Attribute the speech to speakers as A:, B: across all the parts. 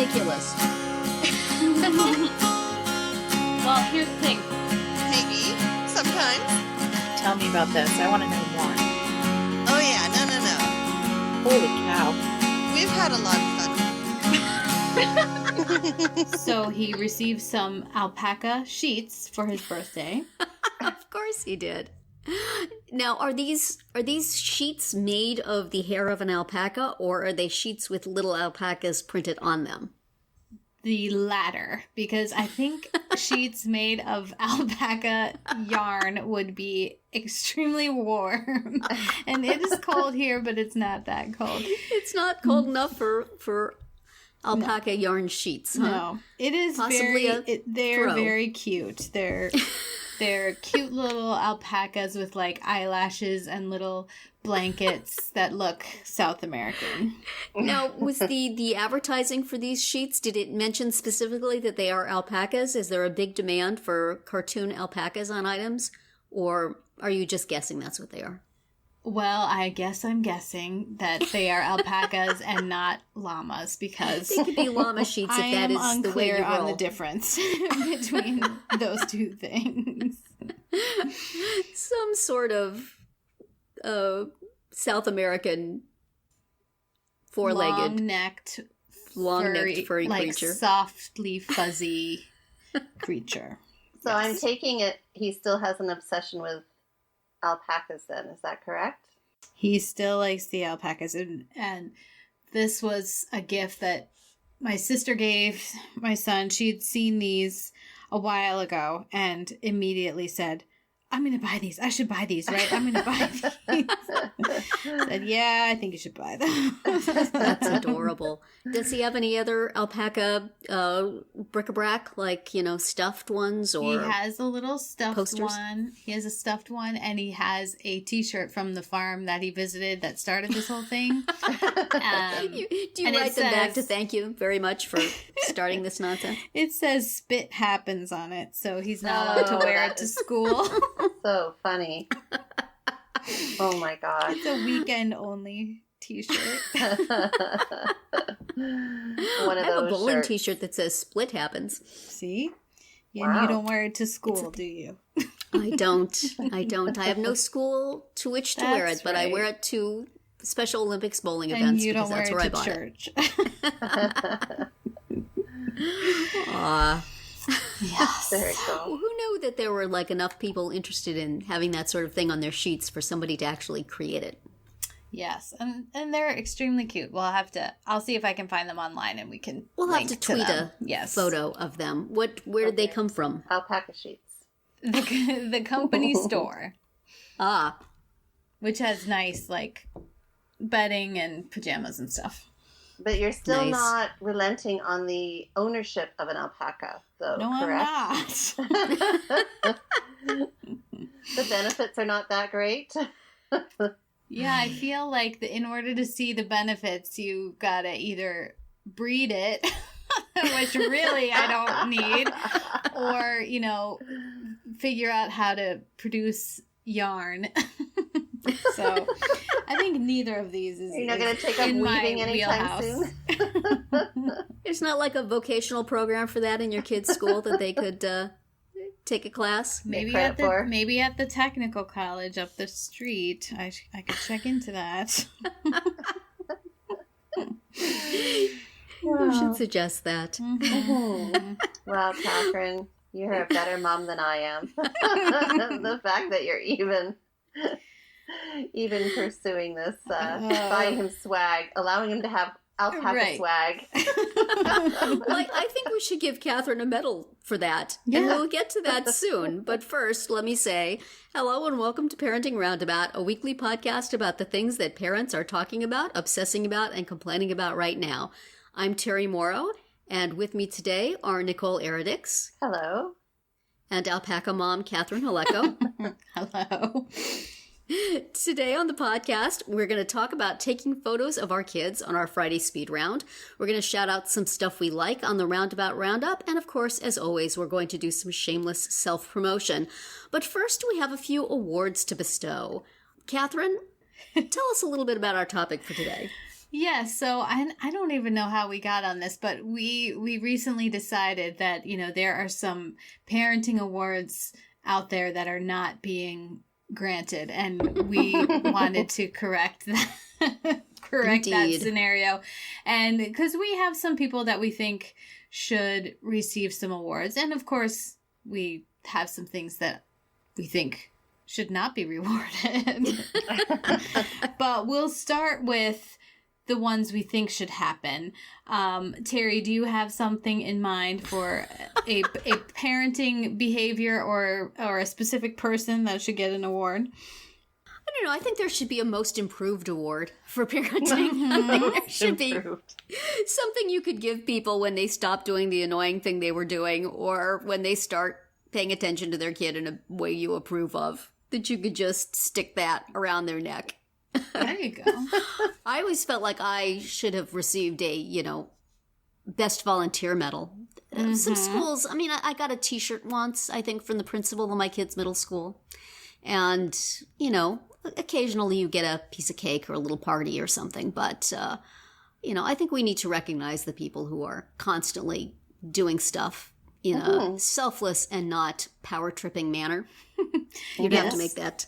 A: ridiculous.
B: Well, here's the thing.
C: Maybe. Sometimes.
D: Tell me about this. I want to know more.
C: Oh, yeah. No.
D: Holy cow.
C: We've had a lot of fun.
B: So he received some alpaca sheets for his birthday.
A: Of course he did. Now, are these sheets made of the hair of an alpaca, or are they sheets with little alpacas printed on them?
B: The latter, because I think sheets made of alpaca yarn would be extremely warm. And it is cold here, but it's not that cold.
A: It's not cold enough for alpaca yarn sheets, huh?
B: No, it is
A: Possibly
B: they're very cute. They're cute little alpacas with like eyelashes and little blankets that look South American.
A: Now, was the advertising for these sheets, did it mention specifically that they are alpacas? Is there a big demand for cartoon alpacas on items? Or are you just guessing that's what they are?
B: Well, I guess I'm guessing that they are alpacas and not llamas, because
A: They could be llama sheets if that is the way you
B: unclear on
A: roll.
B: the difference between those two things.
A: Some sort of South American four-legged,
B: long-necked
A: furry
B: like
A: creature.
B: softly fuzzy creature.
E: So I'm taking it he still has an obsession with alpacas then, is that correct?
B: He still likes the alpacas, and this was a gift that my sister gave my son. She'd seen these a while ago and immediately said, I'm going to buy these. I should buy these, right? I'm going to buy these. Said, yeah, I think you should buy them.
A: That's adorable. Does he have any other alpaca bric-a-brac, like, stuffed ones or
B: He has a little stuffed
A: posters?
B: one. He has a stuffed one, and he has a T-shirt from the farm that he visited that started this whole thing.
A: Do you
B: and
A: write
B: it
A: them back to
B: says-
A: thank you very much for starting this nonsense?
B: It says spit happens on it, so he's not allowed to wear it to school.
E: So funny. Oh my god.
B: It's a weekend only T-shirt.
E: One of
A: I have a
E: those
A: bowling
E: shirts.
A: T-shirt that says split happens.
B: See? And
E: Wow.
B: you don't wear it to school, do you?
A: I don't. I have no school to which to wear it,
B: That's
A: but I
B: right.
A: wear it to Special Olympics bowling
B: And
A: events
B: you
A: because
B: don't wear
A: that's where I
B: it to
A: bought
B: church.
A: it. Aw.
B: Yes.
E: Very cool.
A: Well, who knew that there were enough people interested in having that sort of thing on their sheets for somebody to actually create it?
B: Yes, and they're extremely cute. I'll see if I can find them online and we can
A: We'll have
B: link
A: to tweet
B: them.
A: a photo of them. Where did they come from?
E: Alpaca sheets.
B: The company store,
A: Ah,
B: which has nice bedding and pajamas and stuff.
E: But you're still
A: Nice.
E: not relenting on the ownership of an alpaca, though,
B: No,
E: correct?
B: I'm not.
E: The benefits are not that great.
B: Yeah, I feel like in order to see the benefits, you gotta either breed it, which really I don't need, or, figure out how to produce yarn. So I think neither of these is
E: You're not going to take up
B: in my
E: weaving anytime
B: wheelhouse.
E: soon?
A: there's not a vocational program for that in your kids' school that they could take a class?
B: Maybe
E: credit for.
B: maybe at the technical college up the street. I could check into that.
A: You should suggest that.
B: Mhm.
E: Wow, Catherine, you're a better mom than I am. The fact that you're even pursuing this, buying him swag, allowing him to have alpaca
B: Right.
E: swag.
A: Well, I think we should give Catherine a medal for that. And
B: Yeah.
A: we'll get to that soon. But first, let me say hello and welcome to Parenting Roundabout, a weekly podcast about the things that parents are talking about, obsessing about, and complaining about right now. I'm Terry Morrow, and with me today are Nicole Eridix
E: Hello.
A: and alpaca mom Catherine Haleko.
B: Hello.
A: Today on the podcast, we're going to talk about taking photos of our kids on our Friday speed round. We're going to shout out some stuff we like on the Roundabout Roundup. And of course, as always, we're going to do some shameless self-promotion. But first, we have a few awards to bestow. Catherine, tell us a little bit about our topic for today.
B: Yeah, so I don't even know how we got on this, but we recently decided that, there are some parenting awards out there that are not being granted, and we wanted to correct that. Correct
A: Indeed.
B: that scenario. And because we have some people that we think should receive some awards, and of course we have some things that we think should not be rewarded. But we'll start with the ones we think should happen. Terry, do you have something in mind for a parenting behavior or a specific person that should get an award?
A: I don't know. I think there should be a most improved award for parenting. I think there should be something you could give people when they stop doing the annoying thing they were doing, or when they start paying attention to their kid in a way you approve of, that you could just stick that around their neck.
B: There you go.
A: I always felt like I should have received a, best volunteer medal. Some schools, I got a t-shirt once, I think, from the principal of my kid's middle school. And, occasionally you get a piece of cake or a little party or something. But, I think we need to recognize the people who are constantly doing stuff in a selfless and not power-tripping manner. You'd have to make that.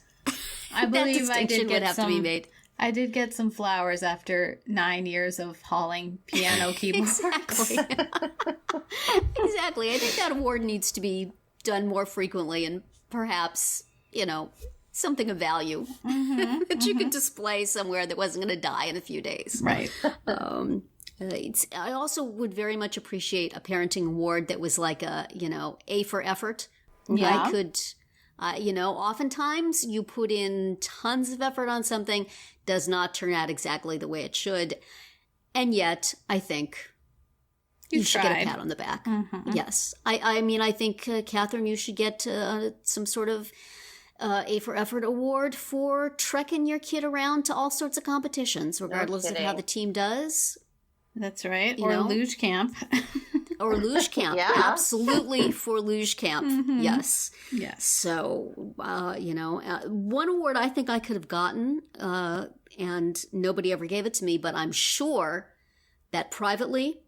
B: I believe
A: that distinction would have to be made.
B: I did get some flowers after 9 years of hauling piano keyboards.
A: Exactly. Exactly. I think that award needs to be done more frequently, and perhaps, something of value that you could display somewhere that wasn't going to die in a few days.
B: Right.
A: I also would very much appreciate a parenting award that was like A for effort.
B: Yeah.
A: I could, oftentimes you put in tons of effort on something, does not turn out exactly the way it should. And yet, I think you should get a pat on the back. Yes. I think, Catherine, you should get some sort of A for Effort award for trekking your kid around to all sorts of competitions, regardless of how the team does.
B: That's right. Or luge camp.
A: Or luge camp.
E: Yeah.
A: Absolutely, for luge camp. Yes.
B: Yes.
A: So, one award I think I could have gotten, and nobody ever gave it to me, but I'm sure that privately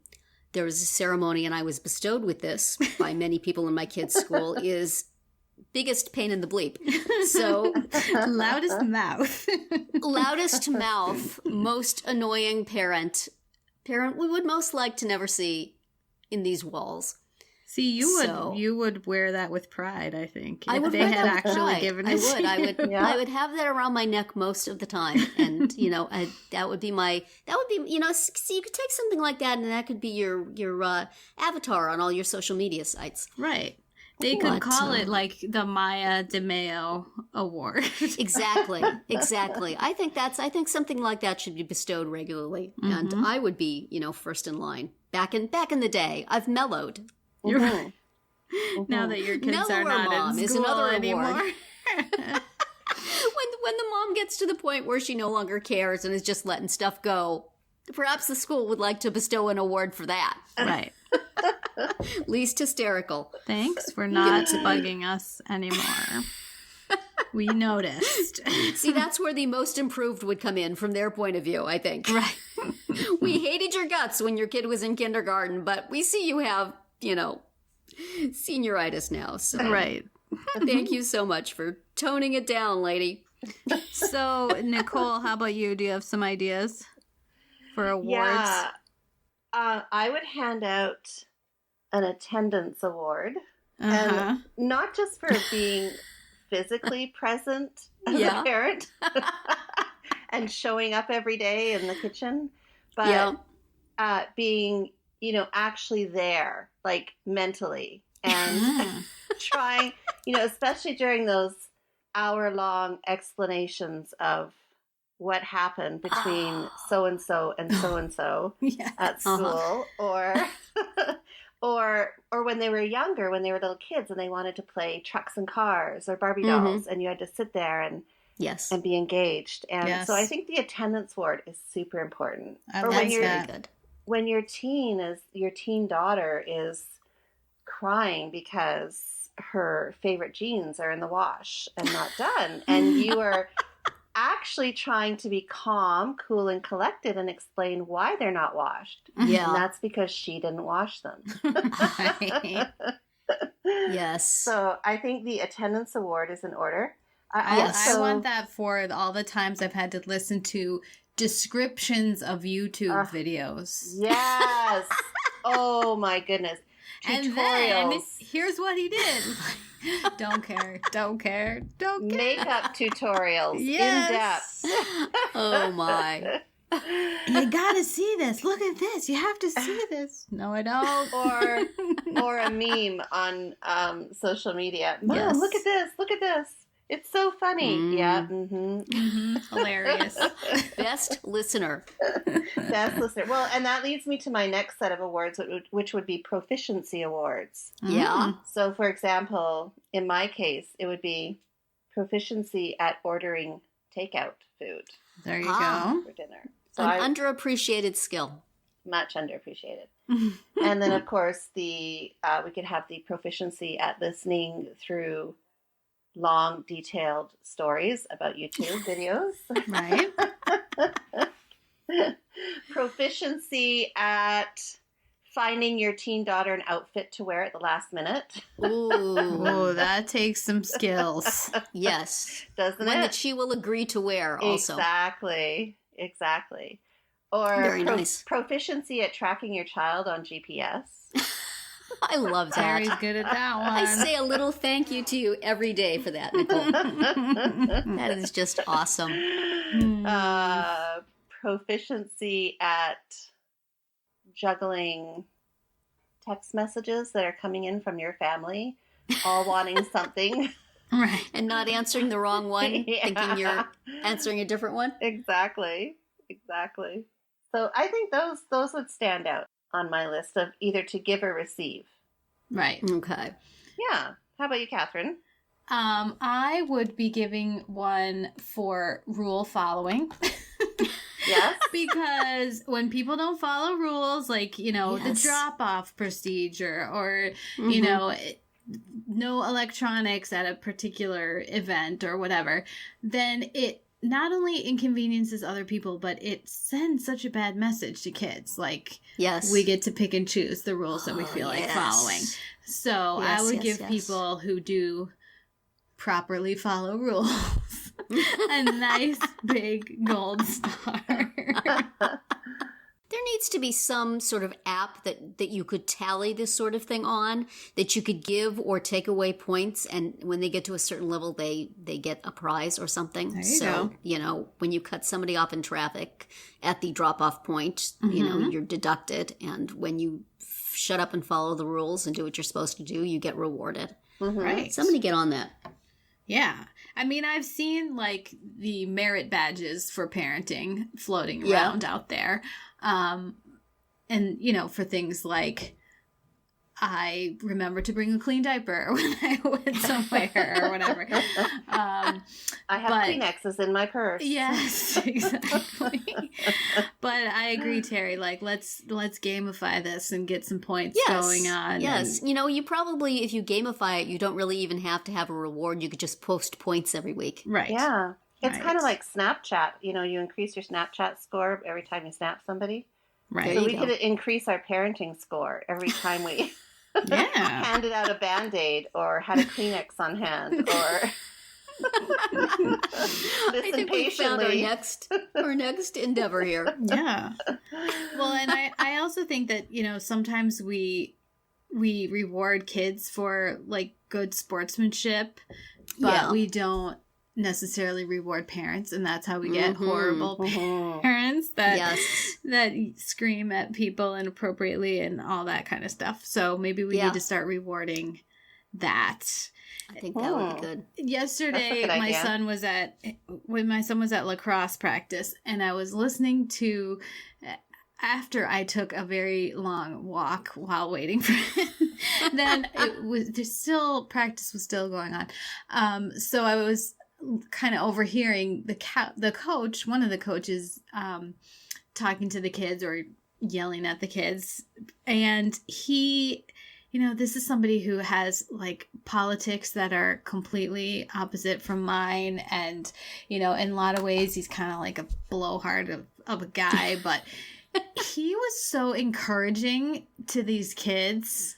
A: there was a ceremony and I was bestowed with this by many people in my kids' school, is biggest pain in the bleep. So
B: Loudest mouth.
A: Loudest mouth, most annoying parent we would most like to never see in these walls.
B: See, you would wear that with pride, I think.
A: I
B: if
A: they
B: would had actually given it.
A: I would
E: Yeah.
A: I would have that around my neck most of the time. And, that would be so you could take something like that and that could be your avatar on all your social media sites.
B: Right. They could call it like the Maya DeMeo Award.
A: Exactly. I think something like that should be bestowed regularly. And I would be, first in line. Back in the day, I've mellowed.
B: You're right. Now that your kids are not
A: mom
B: in
A: is
B: school
A: another
B: anymore.
A: award. When the mom gets to the point where she no longer cares and is just letting stuff go, perhaps the school would like to bestow an award for that.
B: Right.
A: Least hysterical.
B: Thanks for not bugging us anymore. We noticed.
A: See, that's where the most improved would come in from their point of view, I think.
B: Right.
A: We hated your guts when your kid was in kindergarten, but we see you have, senioritis now. So
B: Right.
A: thank you so much for toning it down, lady.
B: So, Nicole, how about you? Do you have some ideas for awards?
E: Yeah. I would hand out an attendance award. And not just for being physically present as a parent and showing up every day in the kitchen, but being, actually there, like mentally, and trying, especially during those hour-long explanations of what happened between so-and-so and so-and-so at school, or when they were younger, when they were little kids and they wanted to play trucks and cars or Barbie dolls, and you had to sit there and be engaged. And so I think the attendance award is super important.
B: Or
A: That's very good.
E: When your teen daughter is crying because her favorite jeans are in the wash and not done, and you are actually trying to be calm, cool, and collected and explain why they're not washed.
A: Yeah.
E: And that's because she didn't wash them.
B: Right.
A: Yes.
E: So I think the attendance award is in order.
B: I want that for all the times I've had to listen to descriptions of YouTube videos.
E: Yes. Oh my goodness.
B: And
E: Tutorials.
B: then here's what he did. Don't care.
E: Makeup tutorials.
B: Yes.
E: In depth.
A: Oh my.
B: You gotta see this. Look at this. You have to see this. No, I don't.
E: Or a meme on social media. Mom,
A: Yes.
E: look at this. Look at this. It's so funny. Yeah. Mm-hmm.
B: Hilarious.
A: Best listener.
E: Best listener. Well, and that leads me to my next set of awards, which would be proficiency awards.
A: Yeah.
E: So, for example, in my case, it would be proficiency at ordering takeout food
B: There you
E: for dinner. So
A: An underappreciated skill.
E: much underappreciated.
B: go.
E: And then, of course, we could have the proficiency at listening through long, detailed stories about YouTube videos.
B: Right.
E: Proficiency at finding your teen daughter an outfit to wear at the last minute.
A: Ooh.
B: Oh, that takes some skills.
A: Yes.
E: Doesn't
A: One
E: it?
A: that she will agree to wear also.
E: Exactly. Or
A: Very nice.
E: proficiency at tracking your child on GPS.
A: I love that.
B: Terry's good at that one.
A: I say a little thank you to you every day for that, Nicole. That is just awesome.
E: Proficiency at juggling text messages that are coming in from your family, all wanting something.
B: Right.
A: And not answering the wrong one,
E: Yeah.
A: thinking you're answering a different one.
E: Exactly. So I think those would stand out on my list of either to give or receive.
B: Right.
A: Okay.
E: Yeah. How about you, Catherine?
B: I would be giving one for rule following.
E: Yes.
B: Because when people don't follow rules, like, you know,
A: Yes.
B: the drop-off procedure or,
A: Mhm.
B: you know, no electronics at a particular event or whatever, then it not only inconveniences other people, but it sends such a bad message to kids. Like,
A: Yes.
B: we get to pick and choose the rules that we feel like
A: yes.
B: following. So I
A: Yes,
B: would
A: yes,
B: give
A: yes.
B: people who do properly follow rules a nice big gold star.
A: There needs to be some sort of app that you could tally this sort of thing on, that you could give or take away points, and when they get to a certain level, they get a prize or something.
B: There you
A: So,
B: go.
A: you know, when you cut somebody off in traffic at the drop-off point, you know, you're deducted, and when you shut up and follow the rules and do what you're supposed to do, you get rewarded.
B: Right.
A: Somebody get on that.
B: Yeah. I mean, I've seen like the merit badges for parenting floating
A: Yeah.
B: around out there. And, you know, for things like I remember to bring a clean diaper when I went somewhere or whatever.
E: I have
B: But-
E: Kleenexes in my purse.
B: Yes, exactly. But I agree, Terry. Like, let's gamify this and get some points going on.
A: Yes.
B: and-
A: You know, you probably, if you gamify it, you don't really even have to have a reward. You could just post points every week.
B: Right.
E: Yeah. It's
B: Right.
E: kind of like Snapchat. You know, you increase your Snapchat score every time you snap somebody.
B: Right.
A: There
E: So
A: you
E: we
A: go.
E: could increase our parenting score every time we
B: Yeah.
E: handed out a Band-Aid or had a Kleenex on hand or
A: I
E: listen
A: think we found our
E: patiently.
A: next endeavor here.
B: Yeah. Well, and I also think that, you know, sometimes we reward kids for like good sportsmanship, but
A: Yeah.
B: we don't necessarily reward parents, and that's how we get
A: Mhm,
B: horrible
E: Mhm.
B: parents that
A: Yes.
B: that scream at people inappropriately and all that kind of stuff. So maybe we
A: Yeah.
B: need to start rewarding that.
A: I think that would be good.
B: Yesterday,
E: good
B: my
E: idea.
B: son was at lacrosse practice, and I was listening to after I took a very long walk while waiting for him. Then practice was still going on. So I was kind of overhearing the coach, one of the coaches, talking to the kids or yelling at the kids, and he this is somebody who has like politics that are completely opposite from mine. And, in a lot of ways, he's kind of like a blowhard of a guy, but he was so encouraging to these kids.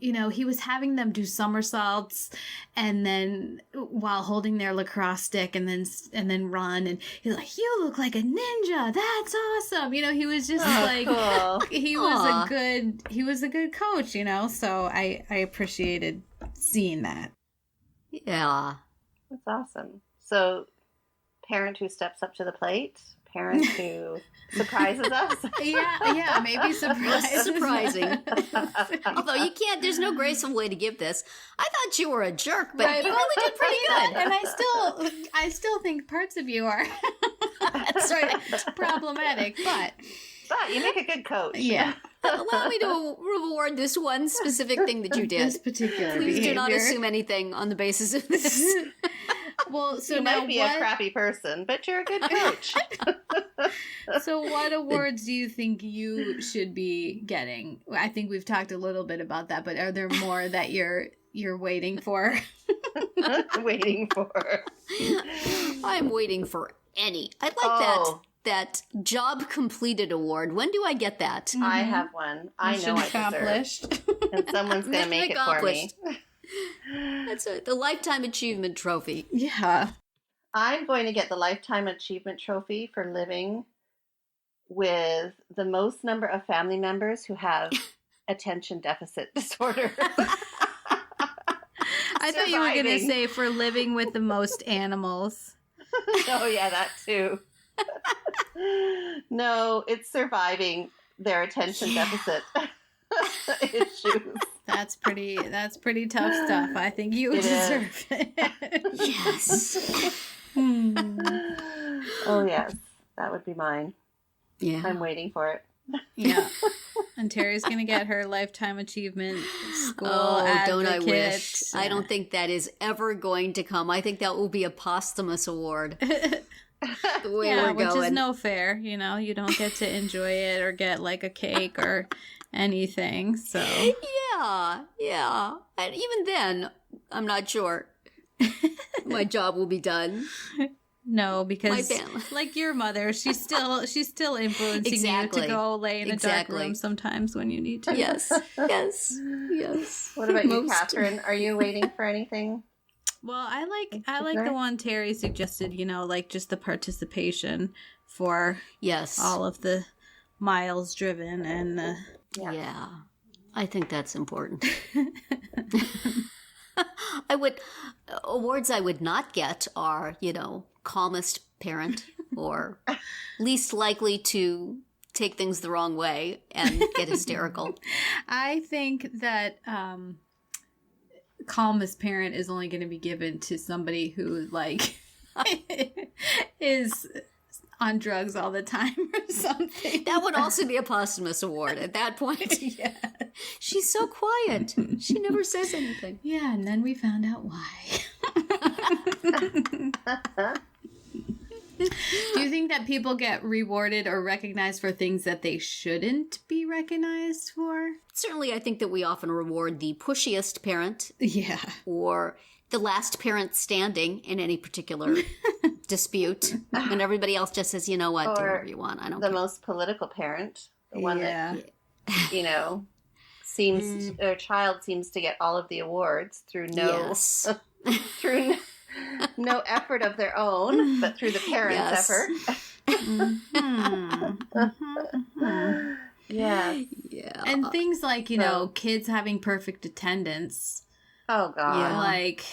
B: He was having them do somersaults and then while holding their lacrosse stick and then run. And he's like, "You look like a ninja. That's awesome." He was just
E: cool.
B: he was a good coach, so I appreciated seeing that.
A: Yeah.
E: That's awesome. So, parent who steps up to the plate, parent who surprises us.
B: Yeah, maybe
A: surprising. Although there's no graceful way to give this. I thought you were a jerk, but you really did pretty good.
B: And I still think parts of you are
A: That's right.
B: problematic, but
E: you make a good coach.
B: yeah.
A: Allow me to reward this one specific thing that you did.
B: This particular
A: Please do not
B: behavior.
A: assume anything on the basis of this.
B: Well, so
E: You
B: now
E: might be a crappy person, but you're a good coach.
B: So what awards do you think you should be getting? I think we've talked a little bit about that, but are there more that you're waiting for?
E: Waiting for.
A: I'm waiting for any. I'd like that job completed award. When do I get that?
E: I have one. I know
B: Mission
E: I
B: accomplished.
E: deserve. And someone's going to make it for me.
A: That's the Lifetime Achievement Trophy.
B: Yeah.
E: I'm going to get the Lifetime Achievement Trophy for living with the most number of family members who have attention deficit disorder.
B: I thought you were going to
E: Surviving.
B: say for living with the most animals.
E: Oh, yeah, that too. No, it's surviving their attention deficit issues.
B: That's pretty tough stuff. I think you
E: It
B: deserve it.
A: Yes.
E: Oh, yes, that would be mine.
A: Yeah.
E: I'm waiting for it.
B: Yeah. And Terry's going to get her Lifetime Achievement School
A: don't I wish.
B: advocate.
A: I don't think that is ever going to come. I think that will be a posthumous award. The way we're
B: which
A: going.
B: is no fair. You don't get to enjoy it or get like a cake or anything. So
A: Yeah. And even then, I'm not sure my job will be done.
B: no, because
A: My family.
B: like your mother, she's still influencing
A: Exactly.
B: you to go lay in a dark
A: Exactly.
B: room sometimes when you need to.
A: Yes.
E: What about you,
A: Most-
E: Catherine? Are you waiting for anything?
B: Well, I like the one Terry suggested, like just the participation for
A: Yes.
B: all of the miles driven and
A: Yeah. I think that's important. Awards I would not get are, calmest parent or least likely to take things the wrong way and get hysterical.
B: I think that calmest parent is only going to be given to somebody who like is on drugs all the time or something.
A: That would also be a posthumous award at that point.
B: Yeah.
A: She's so quiet. She never says anything.
B: Yeah, and then we found out why. Do you think that people get rewarded or recognized for things that they shouldn't be recognized for?
A: Certainly, I think that we often reward the pushiest parent
B: Yeah.
A: or the last parent standing in any particular dispute, when everybody else just says, you know what, do
E: Or
A: whatever you want. I don't
E: The
A: care.
E: most political parent, the one
B: Yeah.
E: that, seems, their child seems to get all of the awards through
A: Yes.
E: through no effort of their own, but through the parents'
A: Yes.
E: effort. Yes.
A: Yeah.
B: And things like, kids having perfect attendance.
E: Oh, God.
A: Yeah.
B: Like,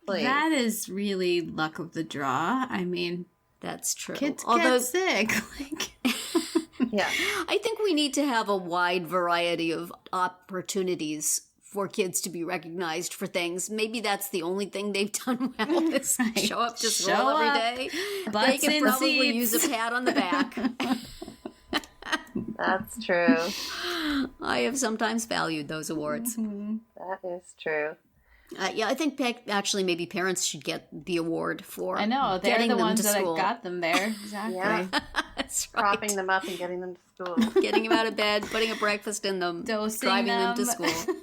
E: Please.
B: that is really luck of the draw. I mean,
A: That's true.
B: kids
A: Although
B: get sick. Like,
E: Yeah.
A: I think we need to have a wide variety of opportunities for kids to be recognized for things. Maybe that's the only thing they've done well is
B: Right.
A: show up, just
B: Show
A: roll every
B: up,
A: day. They
B: butts
A: could
B: in
A: probably
B: seats.
A: use a pat on the back.
E: That's true.
A: I have sometimes valued those awards.
E: That is true.
A: Yeah, I think actually maybe parents should get the award for
B: I know, they're
A: getting
B: the
A: them
B: ones
A: to
B: that
A: school.
B: got them there. Exactly.
E: Yeah.
A: That's right.
E: Propping them up and getting them to school.
A: Getting them out of bed, putting a breakfast in them,
B: Dosing
A: driving them to
B: them.
A: school.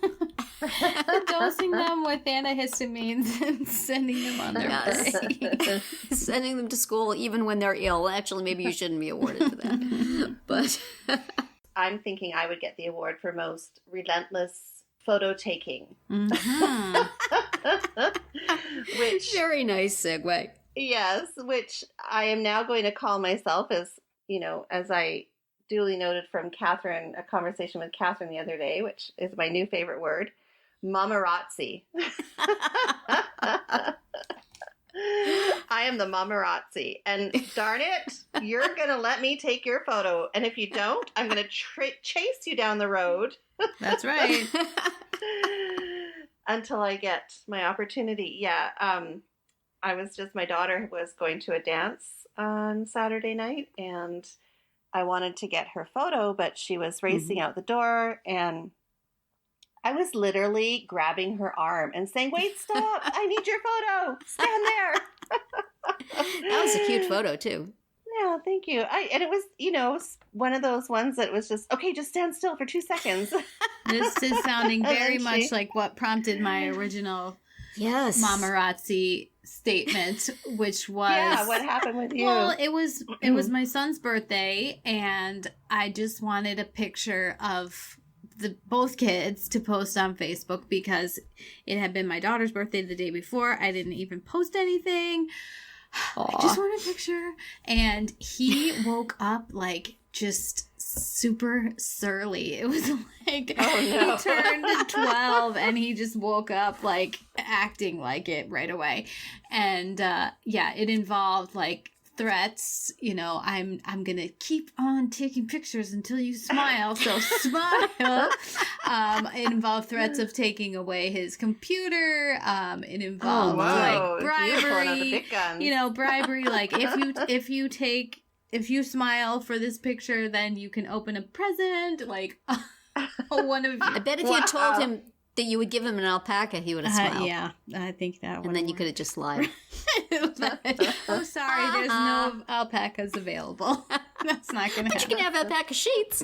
B: Dosing them with antihistamines and sending them on their
A: Yes.
B: way.
A: Sending them to school even when they're ill. Actually, maybe you shouldn't be awarded for that. But
E: I'm thinking I would get the award for most relentless photo taking.
B: Mhm.
E: Which,
A: very nice segue.
E: yes, which I am now going to call myself as, as I duly noted from Catherine, a conversation with Catherine the other day, which is my new favorite word, Mamarazzi. I am the Mamarazzi, and darn it, you're going to let me take your photo, and if you don't, I'm going to chase you down the road.
B: That's right.
E: Until I get my opportunity. Yeah. My daughter was going to a dance on Saturday night, and I wanted to get her photo, but she was racing out the door, and I was literally grabbing her arm and saying, "Wait, stop. I need your photo. Stand there."
A: That was a cute photo, too.
E: Yeah, thank you. And it was, one of those ones that was just, okay, just stand still for 2 seconds.
B: This is sounding very
E: And then
B: much like what prompted my original
A: Yes.
B: Mamarazzi statement, which was
E: Yeah, what happened with you?
B: Well, it was my son's birthday, and I just wanted a picture of both kids to post on Facebook because it had been my daughter's birthday the day before. I didn't even post anything. I just want a picture. And he woke up like just super surly. It was like
E: no.
B: he turned 12 and he just woke up like acting like it right away. And it involved like threats, I'm gonna keep on taking pictures until you smile, so smile. It involved threats of taking away his computer. It involved like bribery, bribery, like if you smile for this picture, then you can open a present, like one of
A: I bet if you told him that you would give him an alpaca, he would have smiled.
B: Yeah, I think that would.
A: And then you could have just lied.
B: Oh, sorry, there's no alpacas available. That's not going to happen.
A: But you can have alpaca sheets.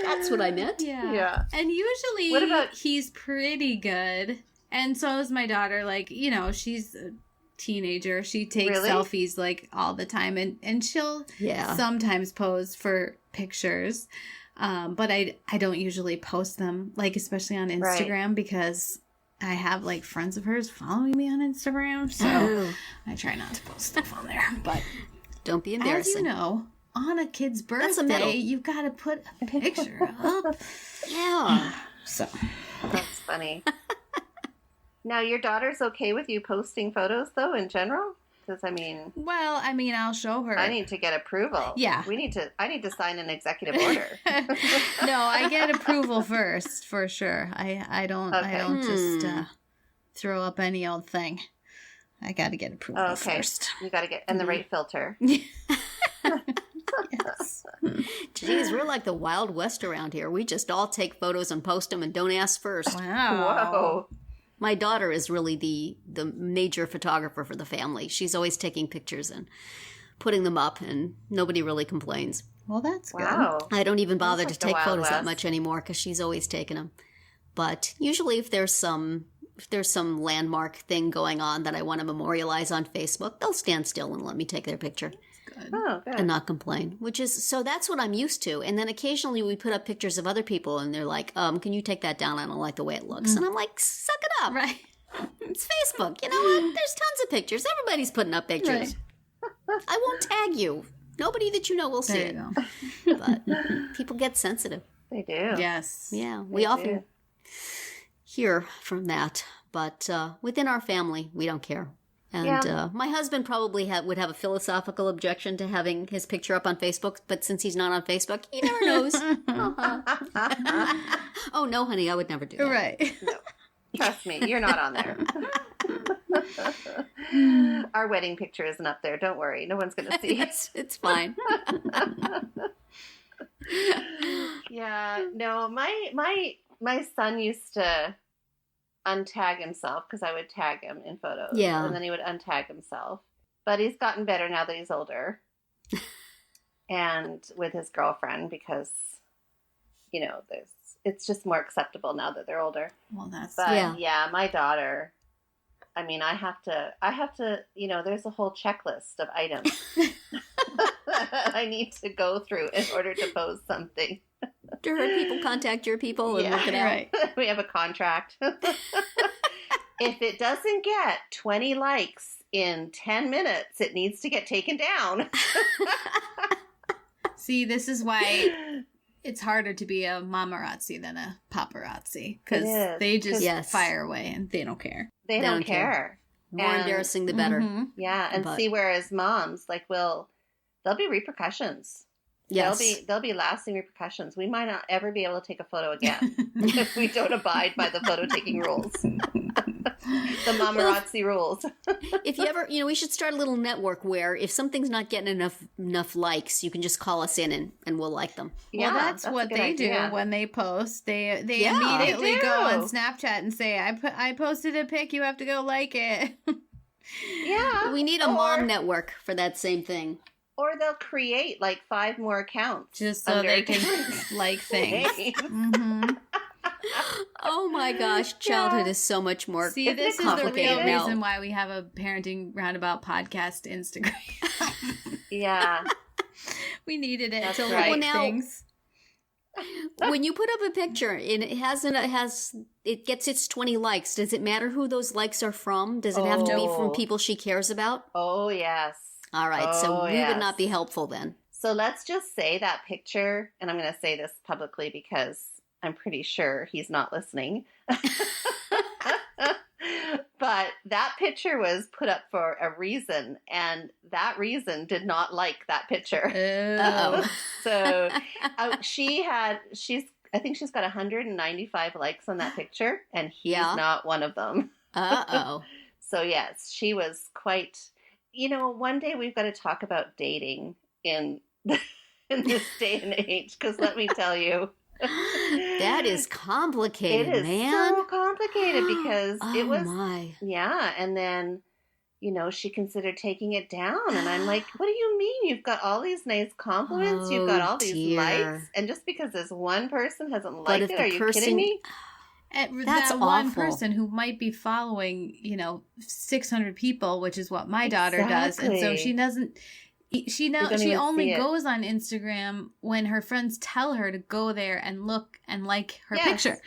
A: That's what I meant.
E: Yeah.
B: And usually
E: What about-
B: he's pretty good. And so is my daughter. Like, she's a teenager. She takes selfies like all the time. And she'll sometimes pose for pictures. But I don't usually post them, like, especially on Instagram because I have, like, friends of hers following me on Instagram. So I try not to post stuff on there. But
A: don't be embarrassing.
B: as you know, on a kid's birthday, you've got to put a picture up.
A: Yeah.
B: So
E: That's funny. Now, your daughter's okay with you posting photos, though, in general? Because,
B: I'll show her.
E: I need to get approval.
B: Yeah.
E: I need to sign an executive order.
B: No, I get approval first, for sure. I don't just throw up any old thing. I got to get approval first.
E: You got to get, and the right filter.
B: Yes.
A: Geez, we're like the Wild West around here. We just all take photos and post them and don't ask first.
B: Wow.
E: Whoa.
A: My daughter is really the major photographer for the family. She's always taking pictures and putting them up, and nobody really complains.
B: Well, that's good.
E: Wow.
A: I don't even bother
E: That's
A: to
E: like the
A: take
E: Wild
A: photos that
E: West.
A: much anymore because she's always taking them. But usually if there's some landmark thing going on that I want to memorialize on Facebook, they'll stand still and let me take their picture.
E: Oh, good.
A: And not complain, so that's what I'm used to. And then occasionally we put up pictures of other people and they're like, can you take that down? I don't like the way it looks. And I'm like, suck it up.
B: Right.
A: It's Facebook. You know what? There's tons of pictures. Everybody's putting up pictures.
B: Right.
A: I won't tag you. Nobody that you know will see
B: There
A: it.
B: you go.
A: But people get sensitive.
E: They do.
B: Yes.
A: Yeah, we
E: They
A: often
E: do.
A: hear from that. But within our family, we don't care. And my husband probably would have a philosophical objection to having his picture up on Facebook, but since he's not on Facebook, he never knows. Oh, no, honey, I would never do that.
B: Right.
E: Trust me, you're not on there. Our wedding picture isn't up there. Don't worry. No one's going to see it.
A: It's fine.
E: Yeah. No, my son used to untag himself because I would tag him in photos.
A: Yeah.
E: And then he would untag himself. But he's gotten better now that he's older. And with his girlfriend because, you know, it's just more acceptable now that they're older.
B: Well, that's...
E: But yeah, my daughter, I mean, I have to, you know, there's a whole checklist of items I need to go through in order to post something.
A: Do her people contact your people and work it out?
B: Right.
E: We have a contract. If it doesn't get 20 likes in 10 minutes, it needs to get taken down.
B: See, this is why it's harder to be a mamarazzi than a paparazzi. Because they just fire away and they don't care.
E: They don't care.
A: More embarrassing, the better.
B: Mm-hmm.
E: Yeah, and see, whereas moms, like, there'll be repercussions.
A: Yes.
E: There'll be lasting repercussions. We might not ever be able to take a photo again if we don't abide by the photo taking rules. The Mamarazzi rules.
A: If you ever, you know, we should start a little network where if something's not getting enough likes, you can just call us in and we'll like them.
B: Well, that's what they do when they post. They immediately go on Snapchat and say, I posted a pic, you have to go like it.
E: Yeah.
A: We need a mom network for that same thing.
E: Or they'll create like 5 more accounts.
B: Just so they can like things. Mm-hmm.
A: Oh my gosh, childhood is so much more
B: See, this is the real
A: now.
B: reason why we have a Parenting Roundabout podcast Instagram.
E: Yeah.
B: We needed it to
E: right.
B: like things.
A: When you put up a picture and it gets its 20 likes, does it matter who those likes are from? Does it have to be from people she cares about?
E: Oh, yes.
A: All right, so we would not be helpful then.
E: So let's just say that picture, and I'm going to say this publicly because I'm pretty sure he's not listening. But that picture was put up for a reason, and that reason did not like that picture.
A: Uh-oh.
E: So I think she's got 195 likes on that picture, and he's not one of them.
A: Uh-oh.
E: So yes, she was quite... You know, one day we've got to talk about dating in this day and age, because let me tell you.
A: That is complicated,
E: it is
A: man.
E: so complicated because it was...
A: my.
E: Yeah, and then, you know, she considered taking it down, and I'm like, what do you mean? You've got all these nice compliments, you've got all these likes, and just because this one person hasn't liked it, are you kidding me?
A: That's
B: that one
A: awful.
B: person who might be following, 600 people, which is what my daughter does, and so she doesn't. She only goes on Instagram when her friends tell her to go there and look and like her picture.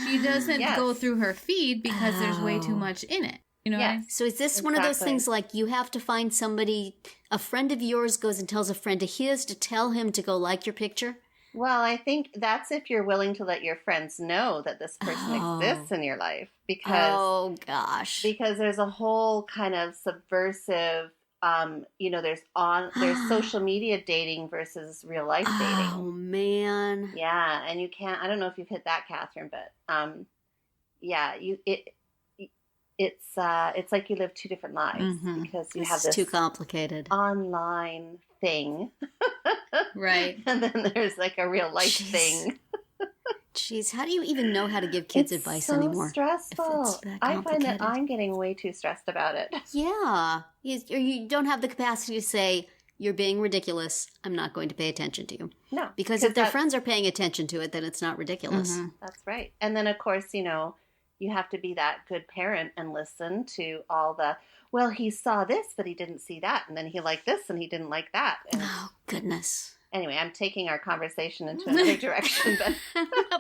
B: She doesn't go through her feed because there's way too much in it. You know what I mean?
A: So is this one of those things like you have to find somebody, a friend of yours goes and tells a friend of his to tell him to go like your picture?
E: Well, I think that's if you're willing to let your friends know that this person exists in your life. Because because there's a whole kind of subversive, there's social media dating versus real life dating.
A: Oh, man.
E: Yeah, and you can't, I don't know if you've hit that, Catherine, but it's like you live 2 different lives because you have this
A: too complicated
E: online thing.
B: Right.
E: And then there's like a real life thing.
A: Jeez, how do you even know how to give kids advice anymore?
E: It's stressful. I find that I'm getting way too stressed about it.
A: Yeah. You don't have the capacity to say, you're being ridiculous, I'm not going to pay attention to you.
E: No.
A: Because if their friends are paying attention to it, then it's not ridiculous.
E: That's right. And then, of course, you have to be that good parent and listen to all the, well, he saw this, but he didn't see that. And then he liked this and he didn't like that. And
A: oh, goodness.
E: Anyway, I'm taking our conversation into another direction. But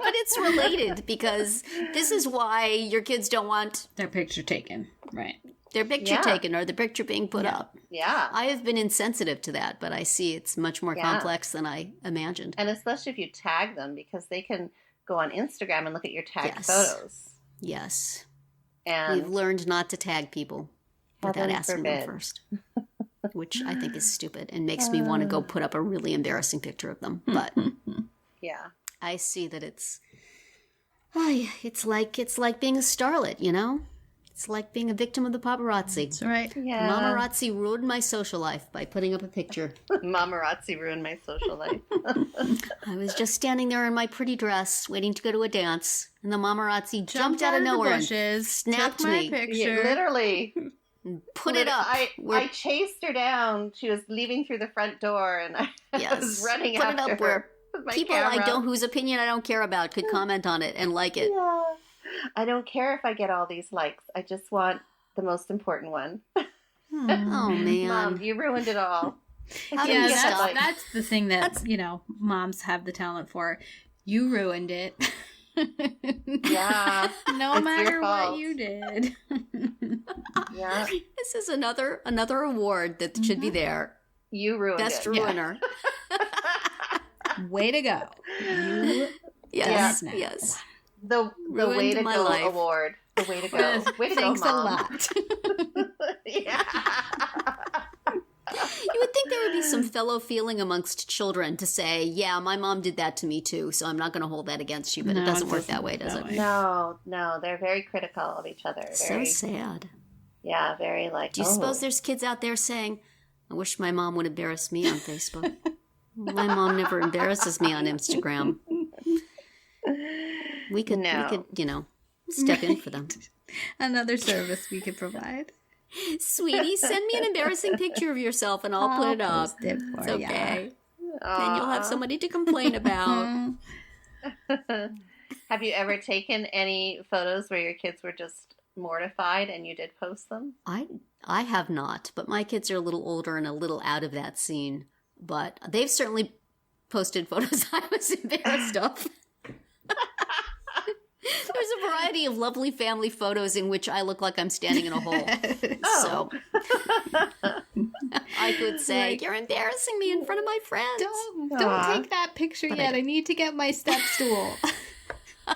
A: it's related because this is why your kids don't want
B: their picture taken. Right.
A: Their picture taken or the picture being put up.
E: Yeah.
A: I have been insensitive to that, but I see it's much more complex than I imagined.
E: And especially if you tag them because they can go on Instagram and look at your tagged photos.
A: Yes.
E: And
A: we've learned not to tag people without asking them first, which I think is stupid and makes me want to go put up a really embarrassing picture of them. But I see that it's like being a starlet, It's like being a victim of the paparazzi.
B: That's right.
E: Yeah.
A: Mamarazzi ruined my social life by putting up a picture.
E: Mamarazzi ruined my social life.
A: I was just standing there in my pretty dress, waiting to go to a dance, and the Mamarazzi jumped out of nowhere and snapped
B: took my
A: me.
B: picture.
E: Yeah, literally.
A: Put it up.
E: I chased her down. She was leaving through the front door, and I was running
A: Put
E: after
A: it up
E: her.
A: where
E: with my
A: people
E: camera.
A: whose opinion I don't care about could comment on it and like it.
E: Yeah. I don't care if I get all these likes. I just want the most important one.
A: Oh, man.
E: Mom, you ruined it all.
A: How do
B: Yeah,
A: you stop?
B: that's the thing that, moms have the talent for. You ruined it.
E: Yeah.
B: No
E: It's
B: matter
E: your
B: what
E: fault.
B: you did.
E: Yeah.
A: This is another award that should be there.
E: You ruined
A: Best
E: it.
A: ruiner.
B: Way to go. You
A: Yes,
B: snap.
A: yes.
E: The
A: Ruined
E: way to
A: my
E: go
A: life.
E: award. The way to go. Way to
B: Thanks
E: go,
B: a
E: Mom.
B: lot.
E: Yeah.
A: You would think there would be some fellow feeling amongst children to say, yeah, my mom did that to me too, so I'm not going to hold that against you, but
B: No,
A: it doesn't
B: it
A: work
B: doesn't
A: that way,
B: work
A: does
B: that
A: it?
B: way.
E: No, they're very critical of each other.
A: So
E: Very,
A: sad.
E: yeah, very like.
A: Do you suppose there's kids out there saying, I wish my mom would embarrass me on Facebook? My mom never embarrasses me on Instagram. We could, step in for them.
B: Another service we could provide.
A: Sweetie, send me an embarrassing picture of yourself and I'll put it up.
B: Post it for
A: It's okay.
E: Aw.
A: Then you'll have somebody to complain about.
E: Have you ever taken any photos where your kids were just mortified and you did post them?
A: I have not, but my kids are a little older and a little out of that scene. But they've certainly posted photos I was embarrassed of. There's a variety of lovely family photos in which I look like I'm standing in a hole. So I could say,
B: Like,
A: you're embarrassing me in front of my friends.
B: Don't
E: Aw.
B: take that picture
A: But
B: yet.
A: I
B: I need to get my step stool.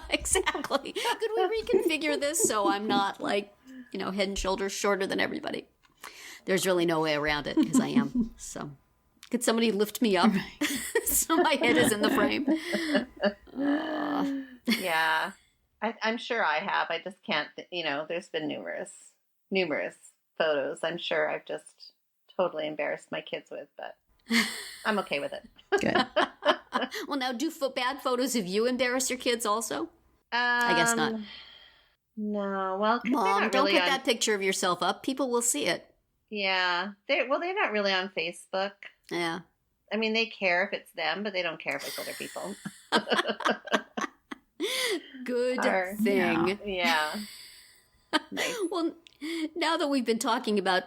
A: Exactly. Could we reconfigure this so I'm not like, head and shoulders shorter than everybody? There's really no way around it because I am. So could somebody lift me up so my head is in the frame?
E: Yeah. I'm sure I have. I just can't, there's been numerous photos I'm sure I've just totally embarrassed my kids with, but I'm okay with it.
B: Good.
A: Well, now do bad photos of you embarrass your kids also? I guess not.
E: No, well, 'cause they're
A: Mom,
E: not
A: don't
E: really
A: put
E: on,
A: that picture of yourself up. People will see it.
E: Yeah, they're not really on Facebook.
A: Yeah.
E: I mean, they care if it's them, but they don't care if it's other people.
A: Good
E: Or-
A: thing.
E: Yeah. Nice.
A: Well, now that we've been talking about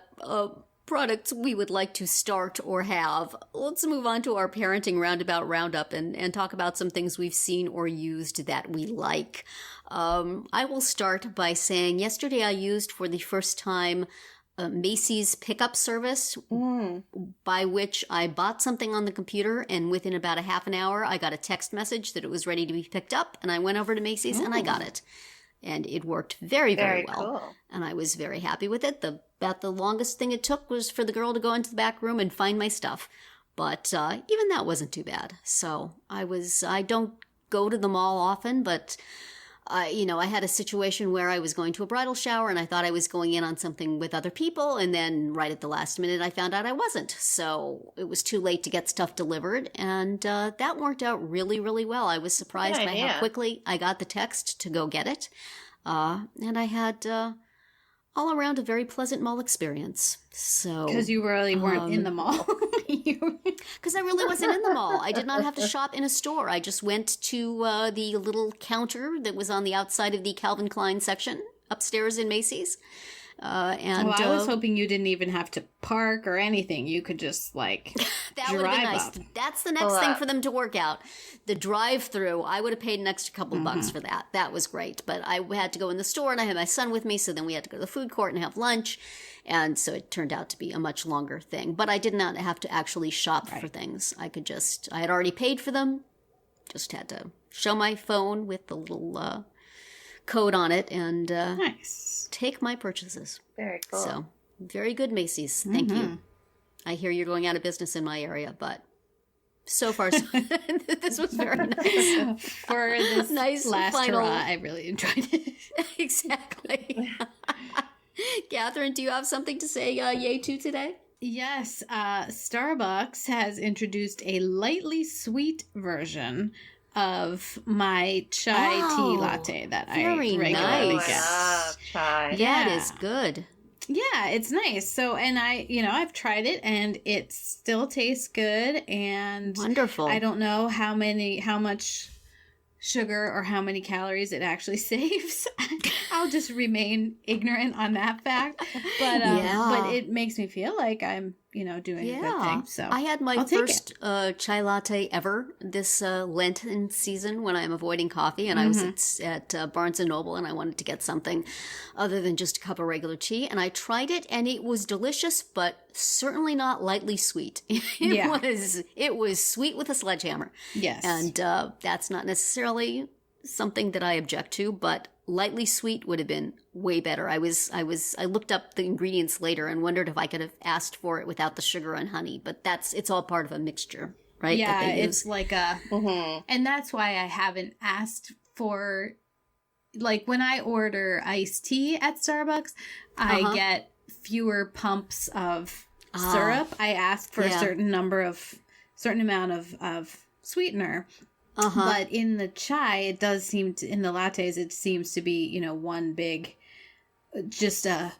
A: products we would like to start or have, let's move on to our parenting roundabout roundup and talk about some things we've seen or used that we like. I will start by saying yesterday I used for the first time Macy's pickup service, by which I bought something on the computer, and within about a half an hour, I got a text message that it was ready to be picked up, and I went over to Macy's and I got it. And it worked very, very well.
E: Cool.
A: And I was very happy with it. About the longest thing it took was for the girl to go into the back room and find my stuff. But even that wasn't too bad. So I don't go to the mall often, but I had a situation where I was going to a bridal shower and I thought I was going in on something with other people. And then right at the last minute, I found out I wasn't. So it was too late to get stuff delivered. And that worked out really, really well. I was surprised
E: Good
A: by
E: idea.
A: how quickly I got the text to go get it. And I had all around a very pleasant mall experience. So
B: Because you really weren't in the mall.
A: because I really wasn't in the mall. I did not have to shop in a store. I just went to the little counter that was on the outside of the Calvin Klein section upstairs in Macy's. And
B: Well, I was hoping you didn't even have to park or anything. You could just
A: that would have been
B: drive
A: nice.
B: up.
A: That's the next thing for them to work out. The drive-through, I would have paid an extra couple bucks for that. That was great. But I had to go in the store, and I had my son with me, so then we had to go to the food court and have lunch. And so it turned out to be a much longer thing. But I did not have to actually shop for things. I had already paid for them. Just had to show my phone with the little code on it and
B: nice.
A: take my purchases.
E: Very cool.
A: So, very good, Macy's. Thank you. I hear you're going out of business in my area, but So far, this was very nice.
B: For this
A: Nice
B: last
A: final-
B: hurrah, I really enjoyed it.
A: Exactly. Catherine, do you have something to say yay to today?
B: Yes, Starbucks has introduced a lightly sweet version of my chai tea latte that I
A: very
B: regularly
A: nice.
B: get.
C: I love chai.
B: Yeah.
A: That is good.
B: Yeah, it's nice. So, and I've tried it and it still tastes good. And
A: Wonderful.
B: I don't know how much sugar or how many calories it actually saves. I'll just remain ignorant on that fact. But but it makes me feel like I'm, doing a good thing. So
A: I had my
B: I'll take
A: first chai latte ever this Lenten season when I'm avoiding coffee, and I was at Barnes & Noble, and I wanted to get something other than just a cup of regular tea, and I tried it, and it was delicious, but certainly not lightly sweet. It was sweet with a sledgehammer.
B: Yes.
A: And that's not necessarily something that I object to, but lightly sweet would have been way better. I looked up the ingredients later and wondered if I could have asked for it without the sugar and honey, but it's all part of a mixture, right?
B: Yeah,
A: that they use.
B: it's like and that's why I haven't asked for, like, when I order iced tea at Starbucks, I get fewer pumps of syrup. I ask for a certain amount of sweetener. But in the chai, it does seem to, in the lattes, it seems to be, one big, just a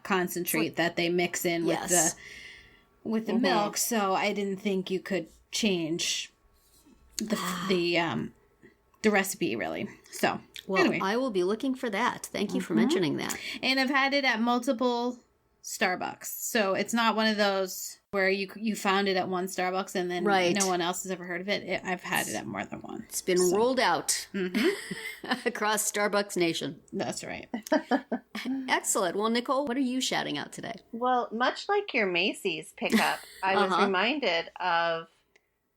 B: concentrate that they mix in with the milk. So I didn't think you could change the recipe really. So anyway.
A: I will be looking for that. Thank you for mentioning that.
B: And I've had it at multiple Starbucks. So it's not one of those where you found it at one Starbucks and then no one else has ever heard of it. I've had it at more than one.
A: It's been rolled out across Starbucks Nation.
B: That's right.
A: Excellent. Well, Nicole, what are you shouting out today?
E: Well, much like your Macy's pickup, I was reminded of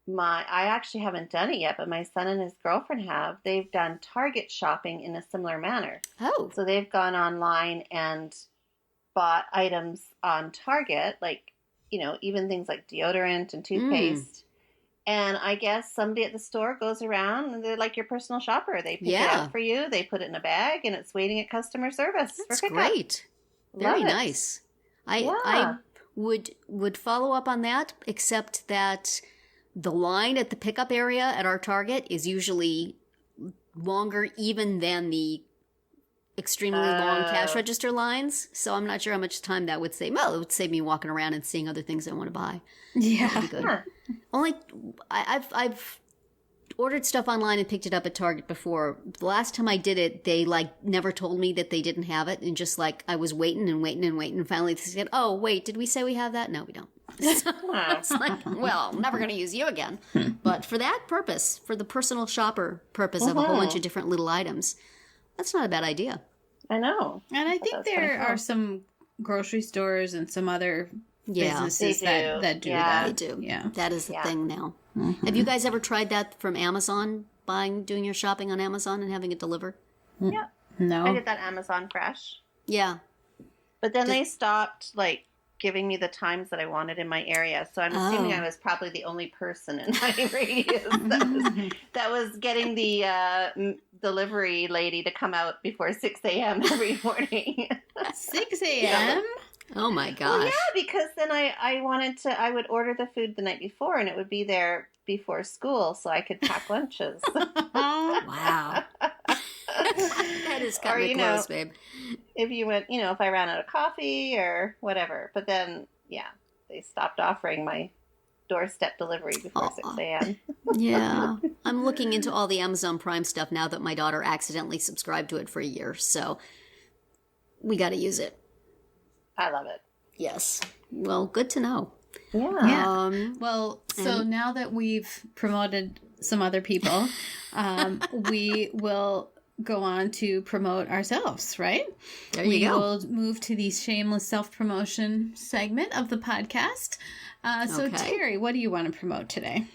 E: I actually haven't done it yet, but my son and his girlfriend have. They've done Target shopping in a similar manner.
A: Oh.
E: So they've gone online and bought items on Target, like, even things like deodorant and toothpaste. And I guess somebody at the store goes around and they're like your personal shopper. They pick it up for you. They put it in a bag and it's waiting at customer service.
A: That's
E: for pickup.
A: great. Very nice. I would follow up on that, except that the line at the pickup area at our Target is usually longer even than the extremely long cash register lines, so I'm not sure how much time that would save. Well, it would save me walking around and seeing other things I want to buy.
B: Yeah,
A: that'd be good. Only I've ordered stuff online and picked it up at Target before. The last time I did it, they never told me that they didn't have it, and just I was waiting, and finally they said, "Oh, wait, did we say we have that? No, we don't." So it's well, I'm never going to use you again. But for that purpose, for the personal shopper purpose of a whole bunch of different little items, that's not a bad idea.
E: I know.
B: And I think there are some grocery stores and some other businesses that do that.
A: They do.
B: Yeah.
A: That is the thing now. Have you guys ever tried that from Amazon, doing your shopping on Amazon and having it delivered?
E: Yeah.
B: No.
E: I did that Amazon Fresh.
A: Yeah.
E: But then they stopped, giving me the times that I wanted in my area. So I'm assuming I was probably the only person in my radius that was getting the delivery lady to come out before 6 a.m. every morning.
B: 6 a.m.?
A: Oh my gosh.
E: Well, yeah, because then I would order the food the night before and it would be there before school so I could pack lunches.
A: Wow. That is kind of close, babe.
E: If you went, if I ran out of coffee or whatever. But then, they stopped offering my doorstep delivery before 6 a.m.
A: Yeah. I'm looking into all the Amazon Prime stuff now that my daughter accidentally subscribed to it for a year. So we got to use it.
E: I love it.
A: Yes. Well, good to know.
E: Yeah.
B: Well, so now that we've promoted some other people, we will go on to promote ourselves, right?
A: There you go.
B: We will move to the Shameless Self-Promotion segment of the podcast. So, Terry, what do you want to promote today?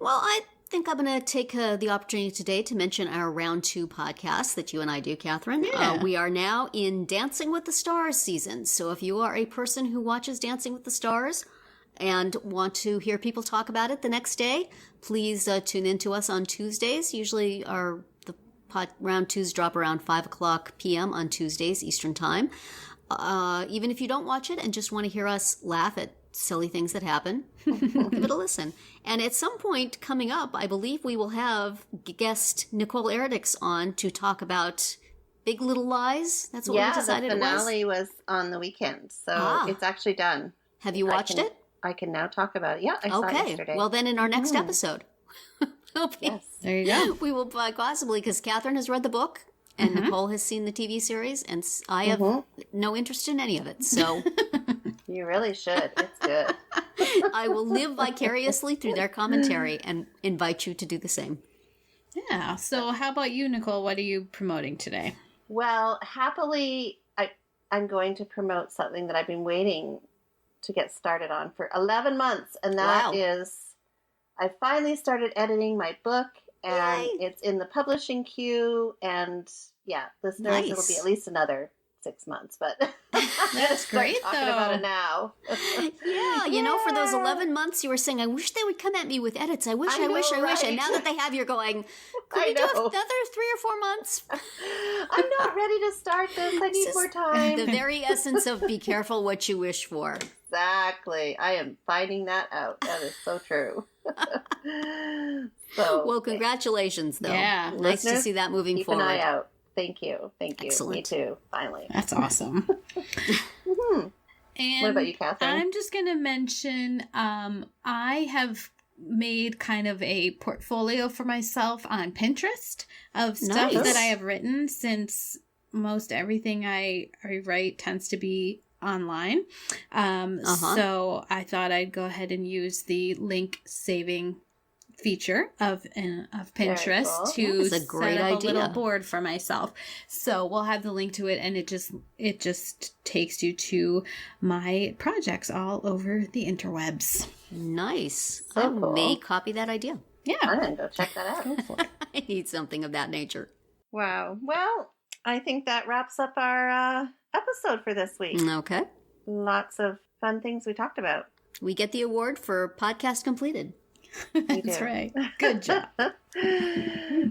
A: Well, I think I'm going to take the opportunity today to mention our Round 2 podcast that you and I do, Catherine.
B: Yeah.
A: We are now in Dancing with the Stars season. So if you are a person who watches Dancing with the Stars and want to hear people talk about it the next day, please tune in to us on Tuesdays. Usually the round twos drop around 5 o'clock p.m. on Tuesdays Eastern Time. Even if you don't watch it and just want to hear us laugh at silly things that happen, give it a listen. And at some point coming up, I believe we will have guest Nicole Erdix on to talk about Big Little Lies. That's what we decided it was.
E: The finale was on the weekend, so it's actually done.
A: Have you watched it?
E: I can now talk about it. Yeah, I saw it yesterday.
A: Well, then in our next episode,
B: yes, there you go.
A: We will possibly, because Catherine has read the book and Nicole has seen the TV series, and I have no interest in any of it. So
E: you really should. It's good.
A: I will live vicariously through their commentary and invite you to do the same.
B: Yeah. So how about you, Nicole? What are you promoting today?
E: Well, happily, I'm going to promote something that I've been waiting to get started on for 11 months. And that is, I finally started editing my book, and it's in the publishing queue. And listeners, it'll be at least another 6 months, but
B: that's great.
E: Talking about it now.
A: For those 11 months you were saying, I wish they would come at me with edits. I wish. And now that they have, you're going, could we do another 3 or 4 months?
E: I'm not ready to start this. I need more time.
A: The very essence of be careful what you wish for.
E: Exactly. I am finding that out. That is so true.
A: Well, congratulations, though.
B: Yeah.
A: Nice to see that moving forward.
E: Keep an eye out. Thank you.
A: Excellent.
E: Me too, finally.
B: That's awesome. And
E: what about you, Catherine?
B: I'm just going to mention I have made kind of a portfolio for myself on Pinterest of stuff that I have written, since most everything I write tends to be online. So I thought I'd go ahead and use the link saving feature of Pinterest to set up a little board for myself. So we'll have the link to it, and it just takes you to my projects all over the interwebs.
A: Nice.
E: So
A: I
E: cool.
A: may copy that idea.
B: Yeah.
E: I'm going to go check that out.
B: Go for it.
A: I need something of that nature.
E: Wow. Well, I think that wraps up our episode for this week.
A: Okay.
E: Lots of fun things we talked about.
A: We get the award for podcast completed.
B: That's right. Good job.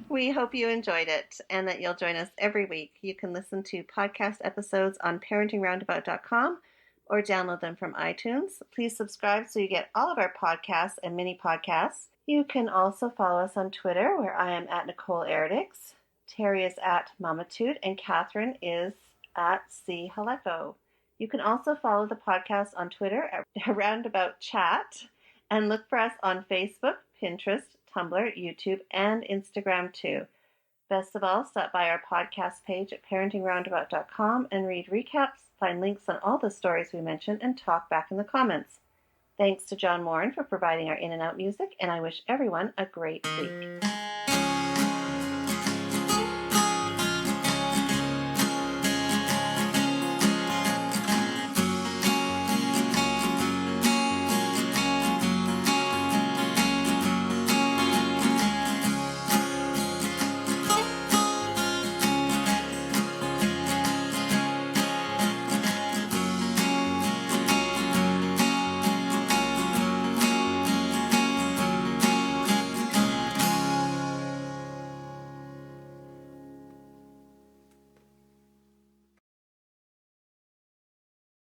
E: We hope you enjoyed it and that you'll join us every week. You can listen to podcast episodes on parentingroundabout.com or download them from iTunes. Please subscribe so you get all of our podcasts and mini podcasts. You can also follow us on Twitter, where I am at Nicole Erdix, Terry is at Mamatude, and Catherine is at C. Haleko. You can also follow the podcast on Twitter at Roundabout Chat, and look for us on Facebook, Pinterest, Tumblr, YouTube, and Instagram too. Best of all, stop by our podcast page at parentingroundabout.com and read recaps, find links on all the stories we mentioned, and talk back in the comments. Thanks to John Moran for providing our in and out music, and I wish everyone a great week.